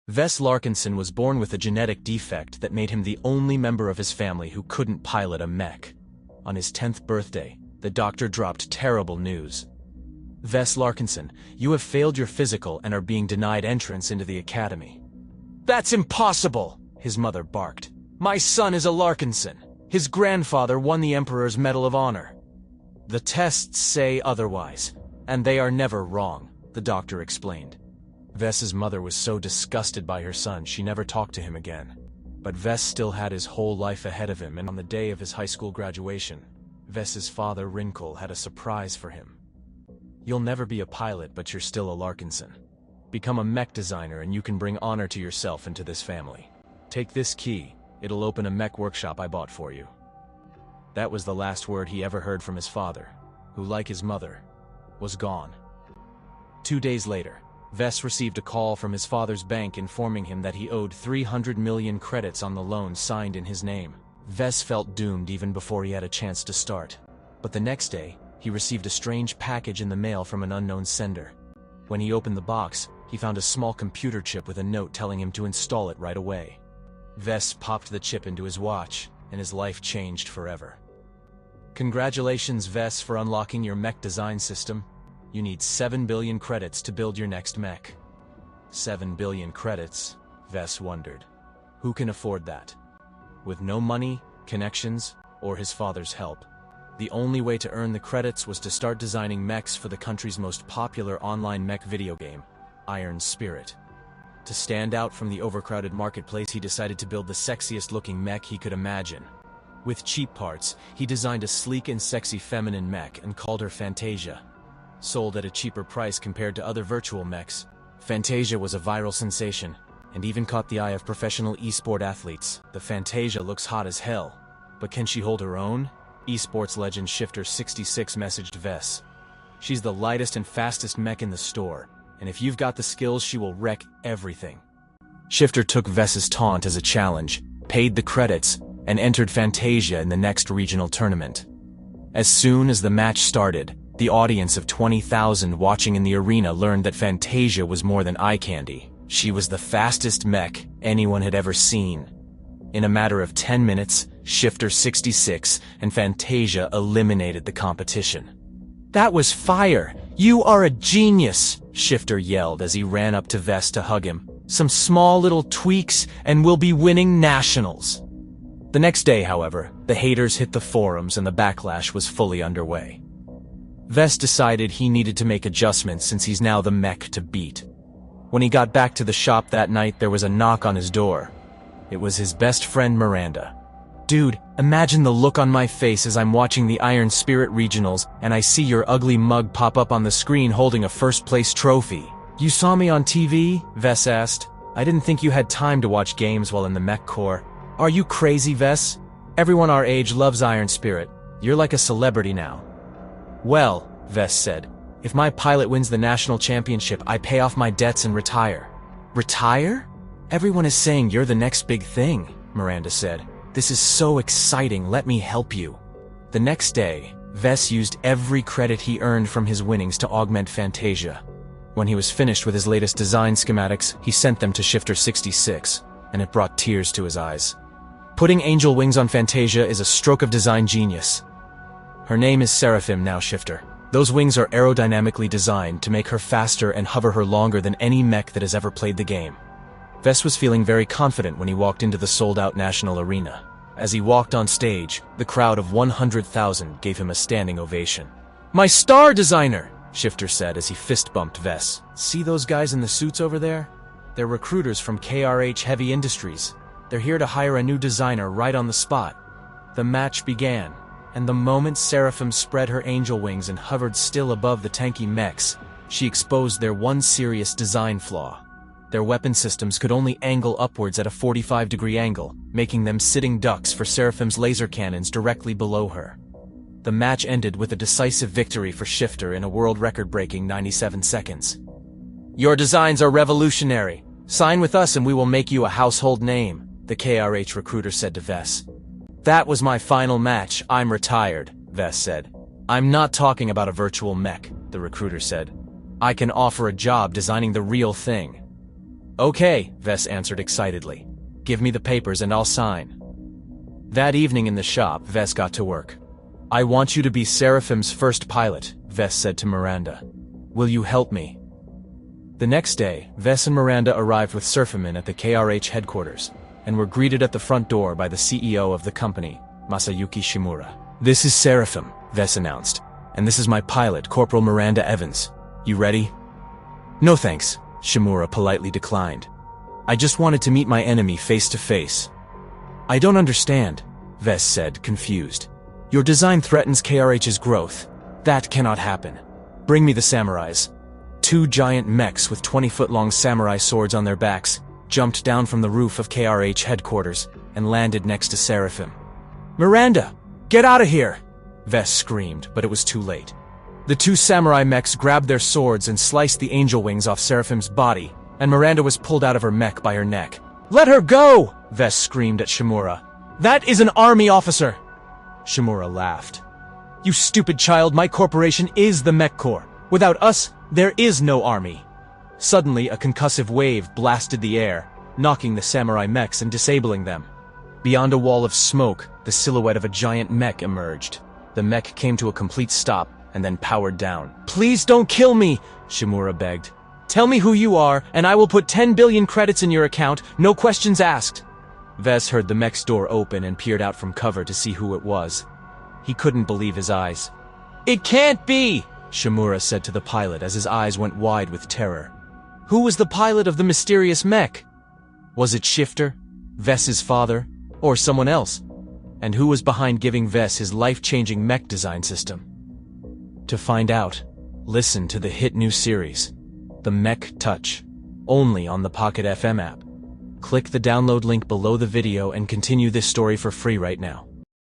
Vess Larkinsen was born with a genetic defect that made him the only member of his family who couldn't pilot a mech. On his 10th birthday, the doctor dropped terrible news. Vess Larkinsen, you have failed your physical and are being denied entrance into the academy. That's impossible, his mother barked. My son is a Larkinsen. His grandfather won the Emperor's Medal of Honor. The tests say otherwise, and they are never wrong, the doctor explained. Vess's mother was so disgusted by her son she never talked to him again. But Vess still had his whole life ahead of him, and on the day of his high school graduation, Vess's father Rinkel had a surprise for him. You'll never be a pilot, but you're still a Larkinsen. Become a mech designer and you can bring honor to yourself and to this family. Take this key, it'll open a mech workshop I bought for you. That was the last word he ever heard from his father, who, like his mother, was gone. 2 days later, Vess received a call from his father's bank informing him that he owed 300 million credits on the loan signed in his name. Vess felt doomed even before he had a chance to start. But the next day, he received a strange package in the mail from an unknown sender. When he opened the box, he found a small computer chip with a note telling him to install it right away. Vess popped the chip into his watch, and his life changed forever. Congratulations, Vess, for unlocking your mech design system. You need 7 billion credits to build your next mech. 7 billion credits, Vess wondered. Who can afford that? With no money, connections, or his father's help, the only way to earn the credits was to start designing mechs for the country's most popular online mech video game, Iron Spirit. To stand out from the overcrowded marketplace, he decided to build the sexiest-looking mech he could imagine. With cheap parts, he designed a sleek and sexy feminine mech and called her Fantasia. Sold at a cheaper price compared to other virtual mechs, Fantasia was a viral sensation, and even caught the eye of professional esport athletes. The Fantasia looks hot as hell, but can she hold her own? Esports legend Shifter66 messaged Vess. She's the lightest and fastest mech in the store, and if you've got the skills, she will wreck everything. Shifter took Vess's taunt as a challenge, paid the credits, and entered Fantasia in the next regional tournament. As soon as the match started, the audience of 20,000 watching in the arena learned that Fantasia was more than eye candy. She was the fastest mech anyone had ever seen. In a matter of 10 minutes, Shifter66 and Fantasia eliminated the competition. That was fire! You are a genius! Shifter yelled as he ran up to Vess to hug him. Some small little tweaks and we'll be winning nationals. The next day, however, the haters hit the forums and the backlash was fully underway. Vess decided he needed to make adjustments since he's now the mech to beat. When he got back to the shop that night, there was a knock on his door. It was his best friend Miranda. Dude, imagine the look on my face as I'm watching the Iron Spirit Regionals and I see your ugly mug pop up on the screen holding a first-place trophy. You saw me on TV? Vess asked. I didn't think you had time to watch games while in the mech corps. Are you crazy, Vess? Everyone our age loves Iron Spirit. You're like a celebrity now. Well, Vess said, if my pilot wins the national championship, I pay off my debts and retire. Retire? Everyone is saying you're the next big thing, Miranda said. This is so exciting, let me help you. The next day, Vess used every credit he earned from his winnings to augment Fantasia. When he was finished with his latest design schematics, he sent them to Shifter66, and it brought tears to his eyes. Putting angel wings on Fantasia is a stroke of design genius. Her name is Seraphim now, Shifter. Those wings are aerodynamically designed to make her faster and hover her longer than any mech that has ever played the game. Vess was feeling very confident when he walked into the sold-out national arena. As he walked on stage, the crowd of 100,000 gave him a standing ovation. My star designer, Shifter said as he fist-bumped Vess. See those guys in the suits over there? They're recruiters from KRH Heavy Industries. They're here to hire a new designer right on the spot. The match began, and the moment Seraphim spread her angel wings and hovered still above the tanky mechs, she exposed their one serious design flaw. Their weapon systems could only angle upwards at a 45-degree angle, making them sitting ducks for Seraphim's laser cannons directly below her. The match ended with a decisive victory for Shifter in a world record-breaking 97 seconds. Your designs are revolutionary. Sign with us and we will make you a household name, the KRH recruiter said to Vess. That was my final match. I'm retired, Vess said. I'm not talking about a virtual mech, the recruiter said. I can offer a job designing the real thing. Okay, Vess answered excitedly. Give me the papers and I'll sign. That evening in the shop, Vess got to work. I want you to be Seraphim's first pilot, Vess said to Miranda. Will you help me? The next day, Vess and Miranda arrived with Seraphim at the KRH headquarters, and were greeted at the front door by the CEO of the company, Masayuki Shimura. This is Seraphim, Vess announced, and this is my pilot, Corporal Miranda Evans. You ready? No thanks, Shimura politely declined. I just wanted to meet my enemy face to face. I don't understand, Vess said, confused. Your design threatens KRH's growth. That cannot happen. Bring me the samurais. 2 giant mechs with 20-foot-long samurai swords on their backs jumped down from the roof of KRH headquarters and landed next to Seraphim. Miranda, get out of here! Vess screamed, but it was too late. The 2 samurai mechs grabbed their swords and sliced the angel wings off Seraphim's body, and Miranda was pulled out of her mech by her neck. Let her go! Vess screamed at Shimura. That is an army officer! Shimura laughed. You stupid child, my corporation is the Mech Corps. Without us, there is no army. Suddenly, a concussive wave blasted the air, knocking the samurai mechs and disabling them. Beyond a wall of smoke, the silhouette of a giant mech emerged. The mech came to a complete stop and then powered down. Please don't kill me, Shimura begged. Tell me who you are, and I will put 10 billion credits in your account, no questions asked. Vess heard the mech's door open and peered out from cover to see who it was. He couldn't believe his eyes. It can't be, Shimura said to the pilot as his eyes went wide with terror. Who was the pilot of the mysterious mech? Was it Shifter, Vess's father, or someone else? And who was behind giving Vess his life-changing mech design system? To find out, listen to the hit new series, The Mech Touch, only on the Pocket FM app. Click the download link below the video and continue this story for free right now.